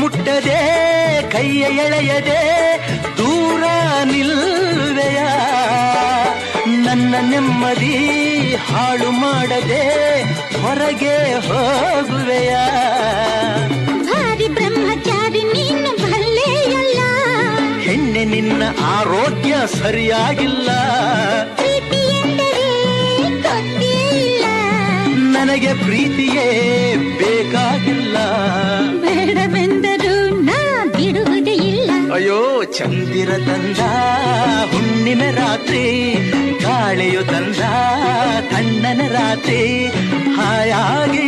ಮುಟ್ಟದೆ ಕೈಯ ಎಳೆಯದೆ ದೂರ ನಿಲ್ಲುವೆಯ ನನ್ನ ನೆಮ್ಮದಿ ಹಾಳು ಮಾಡದೆ ಹೊರಗೆ ಹೋಗುವೆಯ ಭಾರಿ ಬ್ರಹ್ಮಚಾರಿ ನೀನು ಭಲ್ಲೆಯಲ್ಲ ಹೆಣ್ಣೆ ನಿನ್ನ ಆರೋಗ್ಯ ಸರಿಯಾಗಿಲ್ಲ ಪ್ರೀತಿ ಎಂದರೆ ಗೊತ್ತೇ ಇಲ್ಲ ನನಗೆ ಪ್ರೀತಿಯೇ ಬೇಕಾಗಿಲ್ಲ ಬೇಡವೆಂದರೂ ನಾ ಬಿಡುವುದೇ ಇಲ್ಲ ಅಯ್ಯೋ ಚಂದಿರ ತಂದ ಹುಣ್ಣಿನ ರಾತ್ರಿ ಗಾಳಿಯು ತಂದ ತಣ್ಣನ ರಾತ್ರಿ ಹಾಯಾಗಿ